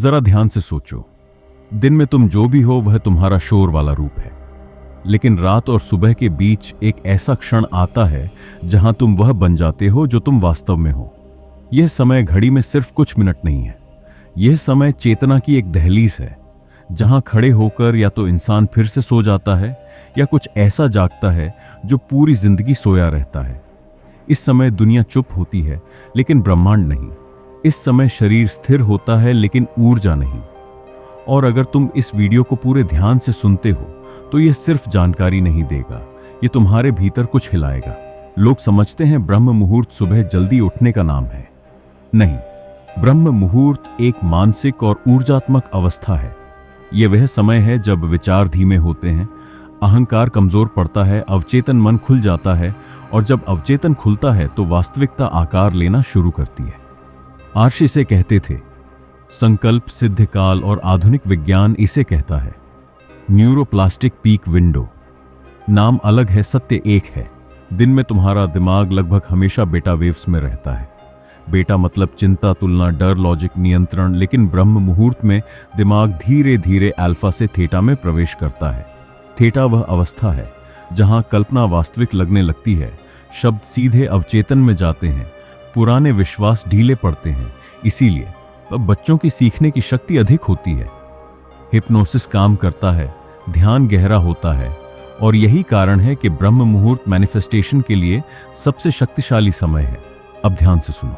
जरा ध्यान से सोचो, दिन में तुम जो भी हो वह तुम्हारा शोर वाला रूप है, लेकिन रात और सुबह के बीच एक ऐसा क्षण आता है जहां तुम वह बन जाते हो जो तुम वास्तव में हो। यह समय घड़ी में सिर्फ कुछ मिनट नहीं है, यह समय चेतना की एक दहलीज है, जहां खड़े होकर या तो इंसान फिर से सो जाता है या कुछ ऐसा जागता है जो पूरी जिंदगी सोया रहता है। इस समय दुनिया चुप होती है लेकिन ब्रह्मांड नहीं। इस समय शरीर स्थिर होता है लेकिन ऊर्जा नहीं। और अगर तुम इस वीडियो को पूरे ध्यान से सुनते हो तो यह सिर्फ जानकारी नहीं देगा, यह तुम्हारे भीतर कुछ हिलाएगा। लोग समझते हैं ब्रह्म मुहूर्त सुबह जल्दी उठने का नाम है। नहीं, ब्रह्म मुहूर्त एक मानसिक और ऊर्जात्मक अवस्था है। यह वह समय है जब विचार धीमे होते हैं, अहंकार कमजोर पड़ता है, अवचेतन मन खुल जाता है, और जब अवचेतन खुलता है तो वास्तविकता आकार लेना शुरू करती है। आर्ष इसे कहते थे, संकल्प, सिद्धकाल और आधुनिक विज्ञान इसे कहता है न्यूरोप्लास्टिक पीक विंडो। नाम अलग है, सत्य एक है। दिन में तुम्हारा दिमाग लगभग हमेशा बेटा वेव्स में रहता है। बेटा मतलब चिंता, तुलना, डर, लॉजिक, नियंत्रण। लेकिन ब्रह्म मुहूर्त में दिमाग धीरे धीरे अल्फा से थीटा में प्रवेश करता है। थीटा वह अवस्था है जहां कल्पना वास्तविक लगने लगती है, शब्द सीधे अवचेतन में जाते हैं, पुराने विश्वास ढीले पड़ते हैं। इसीलिए अब बच्चों की सीखने की शक्ति अधिक होती है, हिप्नोसिस काम करता है, ध्यान गहरा होता है, और यही कारण है कि ब्रह्म मुहूर्त मैनिफेस्टेशन के लिए सबसे शक्तिशाली समय है। अब ध्यान से सुनो,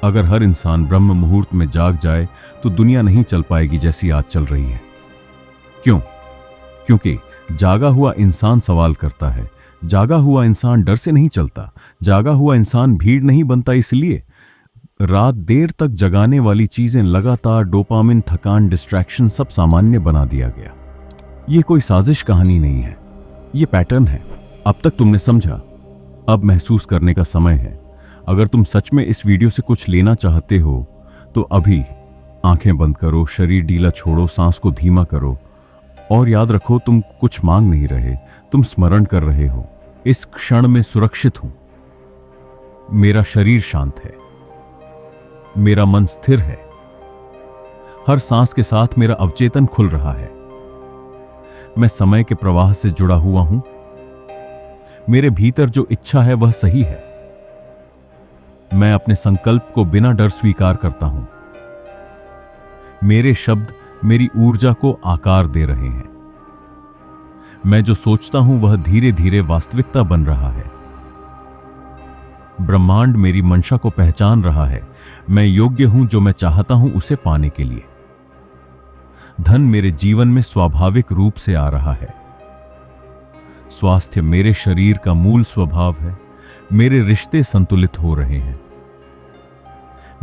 अगर हर इंसान ब्रह्म मुहूर्त में जाग जाए तो दुनिया नहीं चल पाएगी जैसी आज चल रही है। क्यों? क्योंकि जागा हुआ इंसान सवाल करता है, जागा हुआ इंसान डर से नहीं चलता, जागा हुआ इंसान भीड़ नहीं बनता। इसलिए रात देर तक जगाने वाली चीजें, लगातार डोपामिन, थकान, डिस्ट्रैक्शन सब सामान्य बना दिया गया। यह कोई साजिश कहानी नहीं है, यह पैटर्न है। अब तक तुमने समझा, अब महसूस करने का समय है। अगर तुम सच में इस वीडियो से कुछ लेना चाहते हो तो अभी आंखें बंद करो, शरीर ढीला छोड़ो, सांस को धीमा करो, और याद रखो तुम कुछ मांग नहीं रहे, तुम स्मरण कर रहे हो, इस क्षण में सुरक्षित हूं, मेरा शरीर शांत है, मेरा मन स्थिर है, हर सांस के साथ मेरा अवचेतन खुल रहा है, मैं समय के प्रवाह से जुड़ा हुआ हूं, मेरे भीतर जो इच्छा है वह सही है, मैं अपने संकल्प को बिना डर स्वीकार करता हूं, मेरे शब्द मेरी ऊर्जा को आकार दे रहे हैं, मैं जो सोचता हूं वह धीरे धीरे वास्तविकता बन रहा है, ब्रह्मांड मेरी मंशा को पहचान रहा है, मैं योग्य हूं जो मैं चाहता हूं उसे पाने के लिए, धन मेरे जीवन में स्वाभाविक रूप से आ रहा है, स्वास्थ्य मेरे शरीर का मूल स्वभाव है, मेरे रिश्ते संतुलित हो रहे हैं,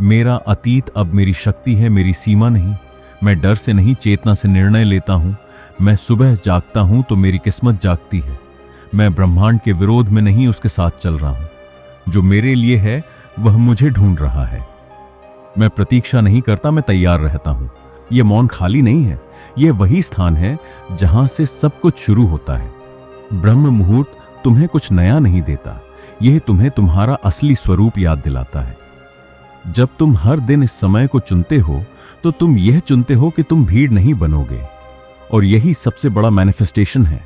मेरा अतीत अब मेरी शक्ति है, मेरी सीमा नहीं, मैं डर से नहीं चेतना से निर्णय लेता हूं, मैं सुबह जागता हूं तो मेरी किस्मत जागती है, मैं ब्रह्मांड के विरोध में नहीं उसके साथ चल रहा हूं, जो मेरे लिए है वह मुझे ढूंढ रहा है, मैं प्रतीक्षा नहीं करता, मैं तैयार रहता हूं। यह मौन खाली नहीं है, यह वही स्थान है जहां से सब कुछ शुरू होता है। ब्रह्म मुहूर्त तुम्हें कुछ नया नहीं देता, यह तुम्हें तुम्हारा असली स्वरूप याद दिलाता है। जब तुम हर दिन इस समय को चुनते हो तो तुम यह चुनते हो कि तुम भीड़ नहीं बनोगे, और यही सबसे बड़ा मैनिफेस्टेशन है।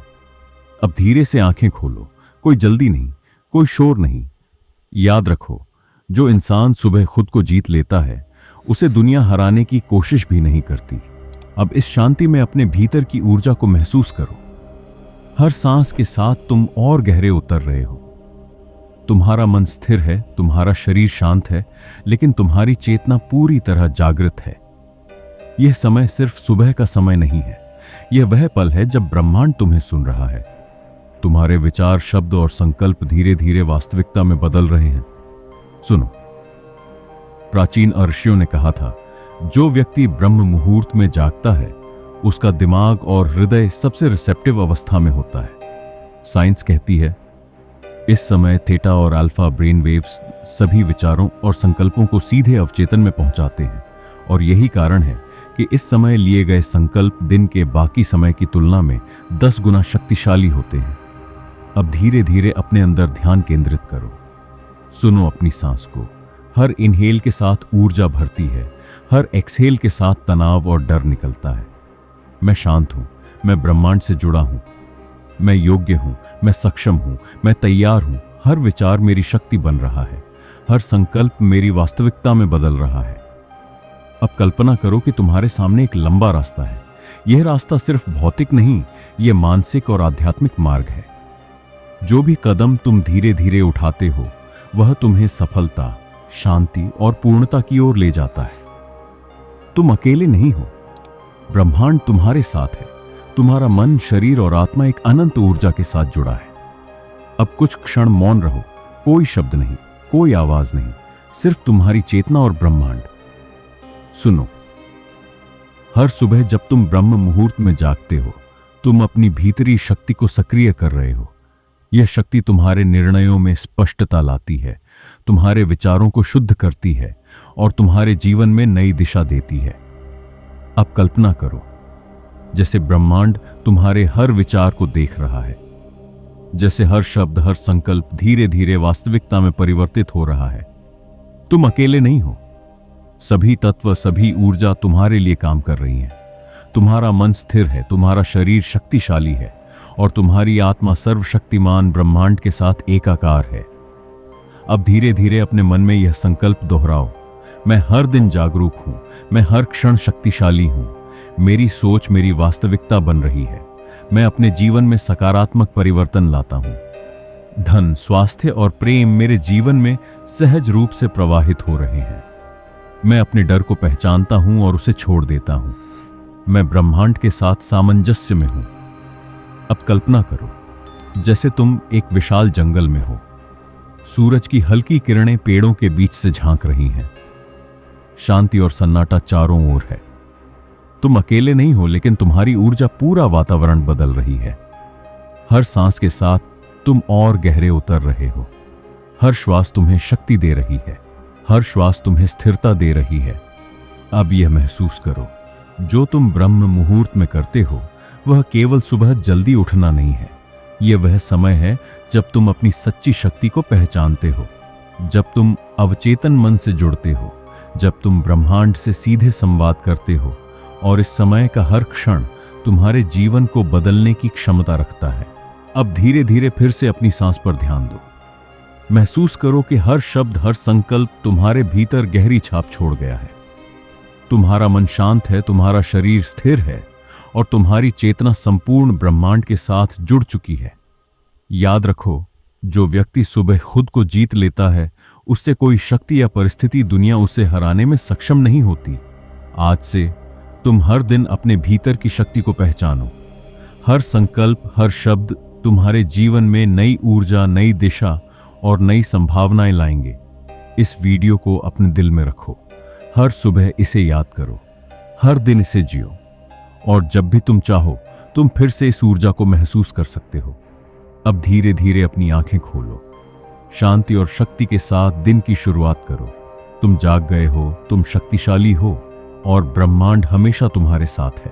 अब धीरे से आंखें खोलो, कोई जल्दी नहीं, कोई शोर नहीं। याद रखो, जो इंसान सुबह खुद को जीत लेता है उसे दुनिया हराने की कोशिश भी नहीं करती। अब इस शांति में अपने भीतर की ऊर्जा को महसूस करो। हर सांस के साथ तुम और गहरे उतर रहे हो, तुम्हारा मन स्थिर है, तुम्हारा शरीर शांत है, लेकिन तुम्हारी चेतना पूरी तरह जागृत है। यह समय सिर्फ सुबह का समय नहीं है, यह वह पल है जब ब्रह्मांड तुम्हें सुन रहा है। तुम्हारे विचार, शब्द और संकल्प धीरे धीरे वास्तविकता में बदल रहे हैं। सुनो, प्राचीन ऋषियों ने कहा था, जो व्यक्ति ब्रह्म मुहूर्त में जागता है उसका दिमाग और हृदय सबसे रिसेप्टिव अवस्था में होता है। साइंस कहती है इस समय थीटा और अल्फा ब्रेन वेव्स सभी विचारों और संकल्पों को सीधे अवचेतन में पहुंचाते हैं, और यही कारण है कि इस समय लिए गए संकल्प दिन के बाकी समय की तुलना में 10 गुना शक्तिशाली होते हैं। अब धीरे धीरे अपने अंदर ध्यान केंद्रित करो, सुनो अपनी सांस को, हर इनहेल के साथ ऊर्जा भरती है, हर एक्सहेल के साथ तनाव और डर निकलता है। मैं शांत हूं, मैं ब्रह्मांड से जुड़ा हूं, मैं योग्य हूं, मैं सक्षम हूं, मैं तैयार हूं। हर विचार मेरी शक्ति बन रहा है, हर संकल्प मेरी वास्तविकता में बदल रहा है। अब कल्पना करो कि तुम्हारे सामने एक लंबा रास्ता है। यह रास्ता सिर्फ भौतिक नहीं, यह मानसिक और आध्यात्मिक मार्ग है। जो भी कदम तुम धीरे धीरे उठाते हो, वह तुम्हें सफलता, शांति और पूर्णता की ओर ले जाता है। तुम अकेले नहीं हो, ब्रह्मांड तुम्हारे साथ है। तुम्हारा मन, शरीर और आत्मा एक अनंत ऊर्जा के साथ जुड़ा है। अब कुछ क्षण मौन रहो, कोई शब्द नहीं, कोई आवाज नहीं, सिर्फ तुम्हारी चेतना और ब्रह्मांड। सुनो, हर सुबह जब तुम ब्रह्म मुहूर्त में जागते हो, तुम अपनी भीतरी शक्ति को सक्रिय कर रहे हो। यह शक्ति तुम्हारे निर्णयों में स्पष्टता लाती है, तुम्हारे विचारों को शुद्ध करती है और तुम्हारे जीवन में नई दिशा देती है। अब कल्पना करो जैसे ब्रह्मांड तुम्हारे हर विचार को देख रहा है, जैसे हर शब्द, हर संकल्प धीरे धीरे वास्तविकता में परिवर्तित हो रहा है। तुम अकेले नहीं हो, सभी तत्व, सभी ऊर्जा तुम्हारे लिए काम कर रही हैं। तुम्हारा मन स्थिर है, तुम्हारा शरीर शक्तिशाली है और तुम्हारी आत्मा सर्वशक्तिमान ब्रह्मांड के साथ एकाकार है। अब धीरे धीरे अपने मन में यह संकल्प दोहराओ, मैं हर दिन जागरूक हूं, मैं हर क्षण शक्तिशाली हूं, मेरी सोच मेरी वास्तविकता बन रही है, मैं अपने जीवन में सकारात्मक परिवर्तन लाता हूं। धन, स्वास्थ्य और प्रेम मेरे जीवन में सहज रूप से प्रवाहित हो रहे हैं। मैं अपने डर को पहचानता हूं और उसे छोड़ देता हूं। मैं ब्रह्मांड के साथ सामंजस्य में हूं। अब कल्पना करो जैसे तुम एक विशाल जंगल में हो। सूरज की हल्की किरणें पेड़ों के बीच से झांक रही हैं। शांति और सन्नाटा चारों ओर है। तुम अकेले नहीं हो, लेकिन तुम्हारी ऊर्जा पूरा वातावरण बदल रही है। हर सांस के साथ तुम और गहरे उतर रहे हो। हर श्वास तुम्हें शक्ति दे रही है, हर श्वास तुम्हें स्थिरता दे रही है। अब यह महसूस करो, जो तुम ब्रह्म मुहूर्त में करते हो वह केवल सुबह जल्दी उठना नहीं है। यह वह समय है जब तुम अपनी सच्ची शक्ति को पहचानते हो, जब तुम अवचेतन मन से जुड़ते हो, जब तुम ब्रह्मांड से सीधे संवाद करते हो। और इस समय का हर क्षण तुम्हारे जीवन को बदलने की क्षमता रखता है। अब धीरे धीरे फिर से अपनी सांस पर ध्यान दो। महसूस करो कि हर शब्द, हर संकल्प तुम्हारे भीतर गहरी छाप छोड़ गया है। तुम्हारा मन शांत है, तुम्हारा शरीर स्थिर है और तुम्हारी चेतना संपूर्ण ब्रह्मांड के साथ जुड़ चुकी है। याद रखो, जो व्यक्ति सुबह खुद को जीत लेता है, उससे कोई शक्ति या परिस्थिति दुनिया उसे हराने में सक्षम नहीं होती। आज से तुम हर दिन अपने भीतर की शक्ति को पहचानो। हर संकल्प, हर शब्द तुम्हारे जीवन में नई ऊर्जा, नई दिशा और नई संभावनाएं लाएंगे। इस वीडियो को अपने दिल में रखो, हर सुबह इसे याद करो, हर दिन इसे जियो और जब भी तुम चाहो तुम फिर से इस ऊर्जा को महसूस कर सकते हो। अब धीरे धीरे अपनी आंखें खोलो, शांति और शक्ति के साथ दिन की शुरुआत करो। तुम जाग गए हो, तुम शक्तिशाली हो और ब्रह्मांड हमेशा तुम्हारे साथ है।